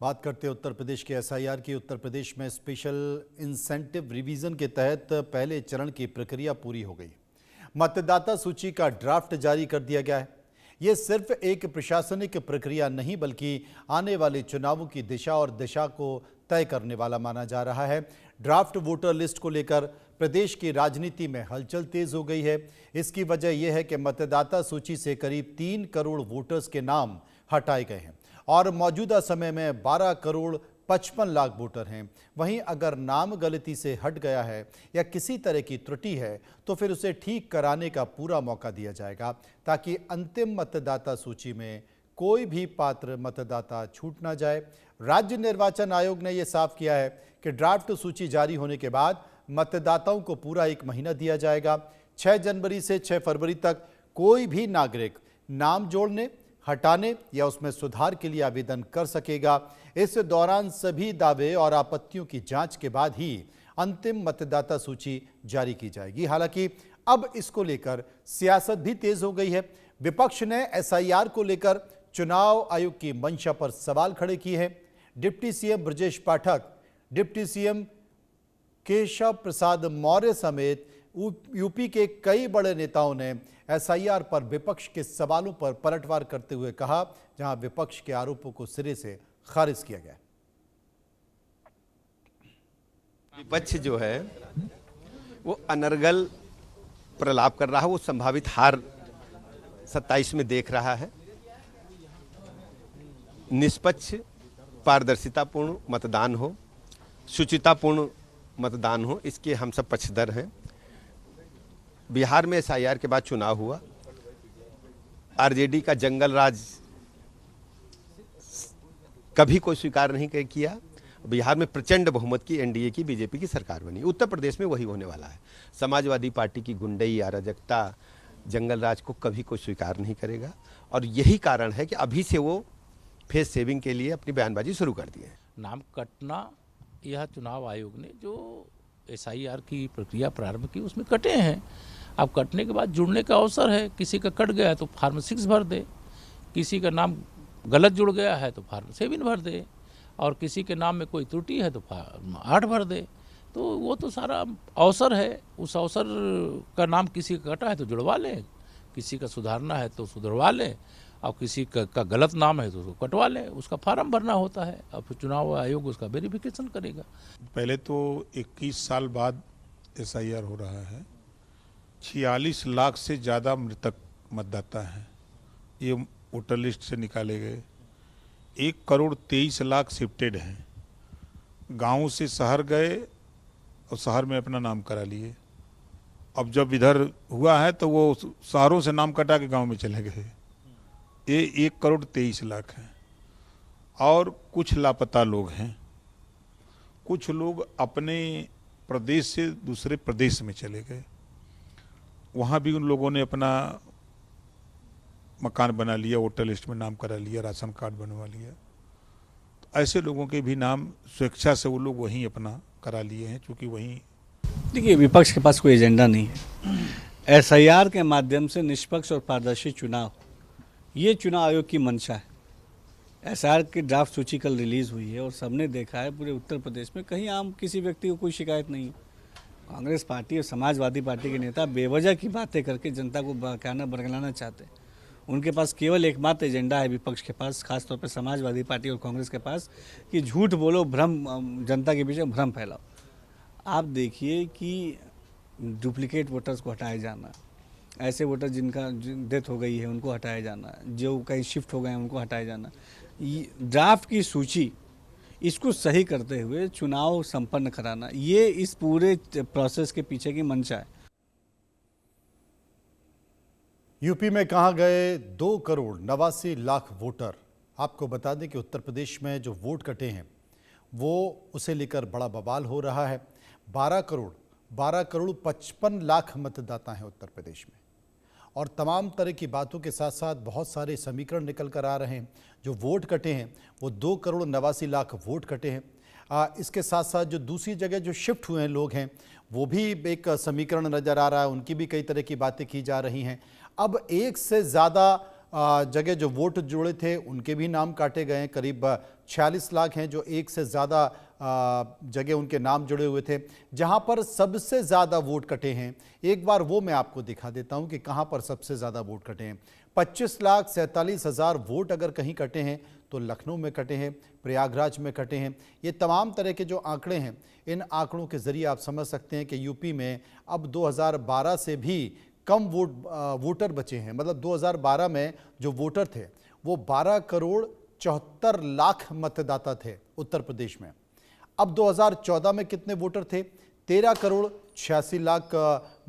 बात करते हैं उत्तर प्रदेश के एसआईआर की। उत्तर प्रदेश में स्पेशल इंसेंटिव रिवीजन के तहत पहले चरण की प्रक्रिया पूरी हो गई। मतदाता सूची का ड्राफ्ट जारी कर दिया गया है। ये सिर्फ एक प्रशासनिक प्रक्रिया नहीं बल्कि आने वाले चुनावों की दिशा और दिशा को तय करने वाला माना जा रहा है। ड्राफ्ट वोटर लिस्ट को लेकर प्रदेश की राजनीति में हलचल तेज हो गई है। इसकी वजह यह है कि मतदाता सूची से करीब 3 करोड़ वोटर्स के नाम हटाए गए हैं और मौजूदा समय में 12 करोड़ 55 लाख वोटर हैं। वहीं अगर नाम गलती से हट गया है या किसी तरह की त्रुटि है तो फिर उसे ठीक कराने का पूरा मौका दिया जाएगा ताकि अंतिम मतदाता सूची में कोई भी पात्र मतदाता छूट ना जाए। राज्य निर्वाचन आयोग ने यह साफ किया है कि ड्राफ्ट सूची जारी होने के बाद मतदाताओं को पूरा 1 महीना दिया जाएगा। 6 जनवरी से 6 फरवरी तक कोई भी नागरिक नाम जोड़ने, हटाने या उसमें सुधार के लिए आवेदन कर सकेगा। इस दौरान सभी दावे और आपत्तियों की जांच के बाद ही अंतिम मतदाता सूची जारी की जाएगी। हालांकि अब इसको लेकर सियासत भी तेज हो गई है। विपक्ष ने एसआईआर को लेकर चुनाव आयोग की मंशा पर सवाल खड़े किए हैं। Deputy CM Brajesh Pathak, deputy CM Keshav Prasad Maurya समेत यूपी के कई बड़े नेताओं ने एसआईआर पर विपक्ष के सवालों पर पलटवार करते हुए कहा, जहां विपक्ष के आरोपों को सिरे से खारिज किया गया। विपक्ष जो है वो अनर्गल प्रलाप कर रहा है, वो संभावित हार 27 में देख रहा है। निष्पक्ष पारदर्शितापूर्ण मतदान हो, शुचितापूर्ण मतदान हो, इसके हम सब पक्षधर हैं। बिहार में एसआईआर के बाद चुनाव हुआ, आरजेडी का जंगल राज कभी कोई स्वीकार नहीं किया। बिहार में प्रचंड बहुमत की एनडीए की, बीजेपी की सरकार बनी। उत्तर प्रदेश में वही होने वाला है। समाजवादी पार्टी की गुंडई, अराजकता, जंगल राज को कभी कोई स्वीकार नहीं करेगा और यही कारण है कि अभी से वो फेस सेविंग के लिए अपनी बयानबाजी शुरू कर दी है। नाम कटना, यह चुनाव आयोग ने जो एसआईआर की प्रक्रिया प्रारंभ की उसमें कटे हैं। अब कटने के बाद जुड़ने का अवसर है। किसी का कट गया है तो फॉर्म 6 भर दे, किसी का नाम गलत जुड़ गया है तो फॉर्म 7 भर दे और किसी के नाम में कोई त्रुटि है तो फॉर्म 8 भर दे। तो वो तो सारा अवसर है। उस अवसर का नाम किसी का कटा है तो जुड़वा लें, किसी का सुधारना है तो सुधरवा लें और किसी का गलत नाम है तो उसको कटवा लें। उसका फार्म भरना होता है और फिर चुनाव आयोग उसका वेरिफिकेशन करेगा। पहले तो 21 साल बाद एसआईआर हो रहा है। 46 लाख से ज़्यादा मृतक मतदाता हैं, ये वोटर लिस्ट से निकाले गए। 1 करोड़ 23 लाख शिफ्टेड हैं, गाँव से शहर गए और शहर में अपना नाम करा लिए। अब जब इधर हुआ है तो वो शहरों से नाम कटा के गाँव में चले गए। ये 1 करोड़ 23 लाख हैं और कुछ लापता लोग हैं। कुछ लोग अपने प्रदेश से दूसरे प्रदेश में चले गए, वहाँ भी उन लोगों ने अपना मकान बना लिया, वोटर लिस्ट में नाम करा लिया, राशन कार्ड बनवा लिया। तो ऐसे लोगों के भी नाम स्वेच्छा से वो लोग वहीं अपना करा लिए हैं, क्योंकि वहीं। देखिए, विपक्ष के पास कोई एजेंडा नहीं है। एसआईआर के माध्यम से निष्पक्ष और पारदर्शी चुनाव, ये चुनाव आयोग की मंशा है। एसआईआर की ड्राफ्ट सूची कल रिलीज़ हुई है और सबने देखा है पूरे उत्तर प्रदेश में कहीं आम किसी व्यक्ति को कोई शिकायत नहीं है। कांग्रेस पार्टी और समाजवादी पार्टी के नेता बेवजह की बातें करके जनता को बहकाना बरगलाना चाहते हैं। उनके पास केवल एकमात्र एजेंडा है विपक्ष के पास, खासतौर पर समाजवादी पार्टी और कांग्रेस के पास, कि झूठ बोलो, भ्रम, जनता के बीच में भ्रम फैलाओ। आप देखिए कि डुप्लीकेट वोटर्स को हटाया जाना, ऐसे वोटर जिनका डेथ हो गई है उनको हटाया जाना, जो कहीं शिफ्ट हो गए हैं उनको हटाया जाना। ड्राफ्ट की सूची, इसको सही करते हुए चुनाव संपन्न कराना, ये इस पूरे प्रोसेस के पीछे की मंशा है। यूपी में कहां गए 2 करोड़ 89 लाख वोटर? आपको बता दें कि उत्तर प्रदेश में जो वोट कटे हैं वो उसे लेकर बड़ा बवाल हो रहा है। 12 करोड़ 55 लाख मतदाता हैं उत्तर प्रदेश में और तमाम तरह की बातों के साथ साथ बहुत सारे समीकरण निकल कर आ रहे हैं। जो वोट कटे हैं वो 2 करोड़ 89 लाख वोट कटे हैं। इसके साथ साथ जो दूसरी जगह जो शिफ्ट हुए हैं लोग हैं वो भी एक समीकरण नज़र आ रहा है, उनकी भी कई तरह की बातें की जा रही हैं। अब एक से ज़्यादा जगह जो वोट जुड़े थे उनके भी नाम काटे गए हैं। करीब 46 लाख हैं जो एक से ज़्यादा जगह उनके नाम जुड़े हुए थे। जहां पर सबसे ज़्यादा वोट कटे हैं, एक बार वो मैं आपको दिखा देता हूं कि कहां पर सबसे ज़्यादा वोट कटे हैं। 25,47,000 वोट अगर कहीं कटे हैं तो लखनऊ में कटे हैं, प्रयागराज में कटे हैं। ये तमाम तरह के जो आंकड़े हैं, इन आंकड़ों के ज़रिए आप समझ सकते हैं कि यूपी में अब 2012 से भी कम वोटर बचे हैं। मतलब 2012 में जो वोटर थे वो 12 करोड़ 74 लाख मतदाता थे उत्तर प्रदेश में। अब 2014 में कितने वोटर थे? 13 करोड़ 86 लाख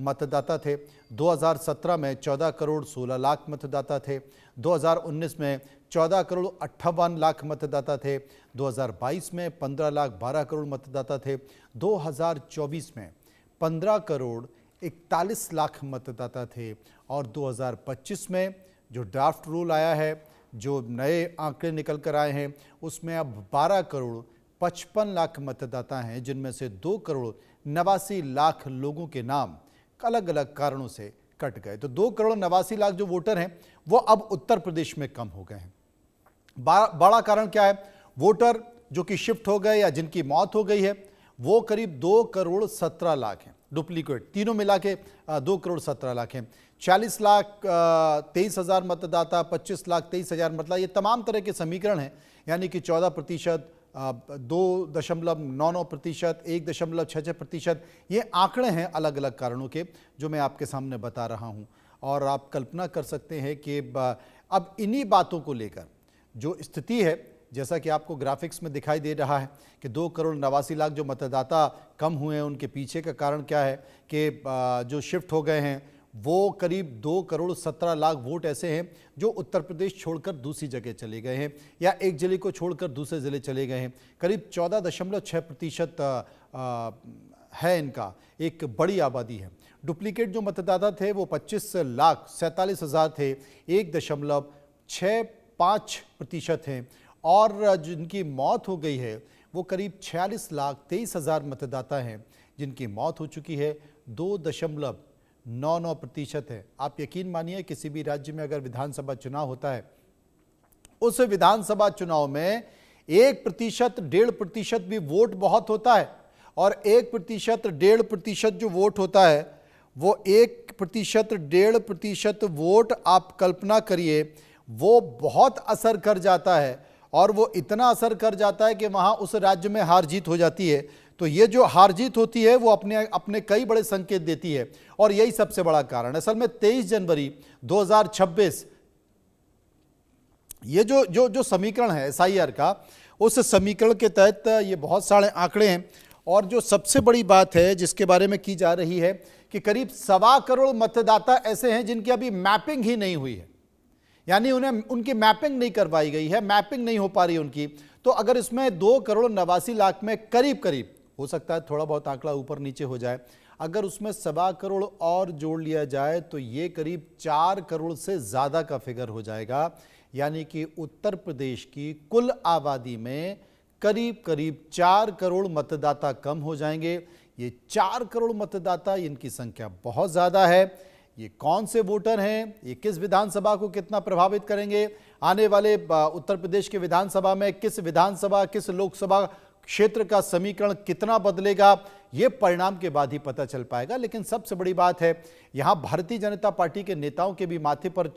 मतदाता थे। 2017 में 14 करोड़ 16 लाख मतदाता थे। 2019 में 14 करोड़ 58 लाख मतदाता थे। 2022 में 15 लाख 12 करोड़ मतदाता थे। 2024 में 15 करोड़ 41 लाख मतदाता थे। और 2025 में जो ड्राफ्ट रूल आया है, जो नए आंकड़े निकल कर आए हैं, उसमें अब 12 करोड़ 55 लाख मतदाता हैं, जिनमें से 2 करोड़ 89 लाख लोगों के नाम अलग अलग कारणों से कट गए। तो 2 करोड़ 89 लाख जो वोटर हैं वो अब उत्तर प्रदेश में कम हो गए हैं। बड़ा कारण क्या है? वोटर जो कि शिफ्ट हो गए या जिनकी मौत हो गई है वो करीब 2 करोड़ 17 लाख हैं। डुप्लीकेट तीनों मिला के 2 करोड़ 17 लाख हैं। 40 लाख 23 हज़ार मतदाता, 25 लाख 23 हज़ार मतदाता, ये तमाम तरह के समीकरण हैं। यानी कि 14%, 2.99%, 1.66%, ये आंकड़े हैं अलग अलग कारणों के जो मैं आपके सामने बता रहा हूं। और आप कल्पना कर सकते हैं कि अब इन्हीं बातों को लेकर जो स्थिति है, जैसा कि आपको ग्राफिक्स में दिखाई दे रहा है कि 2 करोड़ 89 लाख जो मतदाता कम हुए हैं, उनके पीछे का कारण क्या है कि जो शिफ्ट हो गए हैं वो करीब 2 करोड़ 17 लाख वोट ऐसे हैं जो उत्तर प्रदेश छोड़कर दूसरी जगह चले गए हैं या एक जिले को छोड़कर दूसरे जिले चले गए हैं। करीब 14.6% है इनका, एक बड़ी आबादी है। डुप्लीकेट जो मतदाता थे वो 25,47,000 थे, 1.65% हैं। और जिनकी मौत हो गई है वो करीब 46,23,000 मतदाता हैं जिनकी मौत हो चुकी है, 2.99% है। आप यकीन मानिए किसी भी राज्य में अगर विधानसभा चुनाव होता है, उस विधानसभा चुनाव में 1%, 1.5% भी वोट बहुत होता है। और 1%, 1.5% जो वोट होता है वो 1%, 1.5% वोट, आप कल्पना करिए, वो बहुत असर कर जाता है। और वो इतना असर कर जाता है कि वहाँ उस राज्य में हार जीत हो जाती है। तो ये जो हार जीत होती है वो अपने कई बड़े संकेत देती है और यही सबसे बड़ा कारण है। असल में 23 जनवरी 2026 ये जो समीकरण है SIR का, उस समीकरण के तहत ये बहुत सारे आंकड़े हैं। और जो सबसे बड़ी बात है जिसके बारे में की जा रही है कि करीब 1.25 करोड़ मतदाता ऐसे हैं जिनकी अभी मैपिंग ही नहीं हुई है, यानी उनकी मैपिंग नहीं करवाई गई है, मैपिंग नहीं हो पा रही उनकी। तो अगर इसमें 2 करोड़ 89 लाख में करीब हो सकता है थोड़ा बहुत आंकड़ा ऊपर नीचे हो जाए, अगर उसमें 1.25 करोड़ और जोड़ लिया जाए तो ये करीब 4 करोड़ से ज़्यादा का फिगर हो जाएगा। यानी कि उत्तर प्रदेश की कुल आबादी में करीब 4 करोड़ मतदाता कम हो जाएंगे। ये 4 करोड़ मतदाता, इनकी संख्या बहुत ज़्यादा है। ये कौन से वोटर हैं, ये किस विधानसभा को कितना प्रभावित करेंगे, आने वाले उत्तर प्रदेश के विधानसभा में किस लोकसभा क्षेत्र का समीकरण कितना बदलेगा, ये परिणाम के बाद ही पता चल पाएगा। लेकिन सबसे बड़ी बात है, यहाँ भारतीय जनता पार्टी के नेताओं के भी माथे पर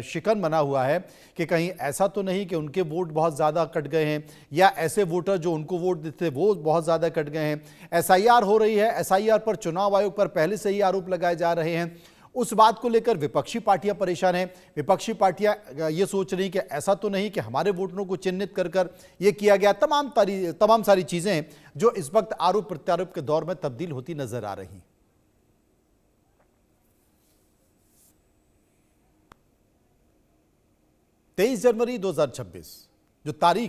शिकन बना हुआ है कि कहीं ऐसा तो नहीं कि उनके वोट बहुत ज़्यादा कट गए हैं या ऐसे वोटर जो उनको वोट देते वो बहुत ज़्यादा कट गए हैं। SIR हो रही है, SIR पर चुनाव आयोग पर पहले से ही आरोप लगाए जा रहे हैं। उस बात को लेकर विपक्षी पार्टियां परेशान हैं। विपक्षी पार्टियां ये सोच रही कि ऐसा तो नहीं कि हमारे वोटरों को चिन्हित कर ये किया गया। तमाम सारी चीजें जो इस वक्त आरोप प्रत्यारोप के दौर में तब्दील होती नजर आ रही। 23 जनवरी 2026 जो तारीख है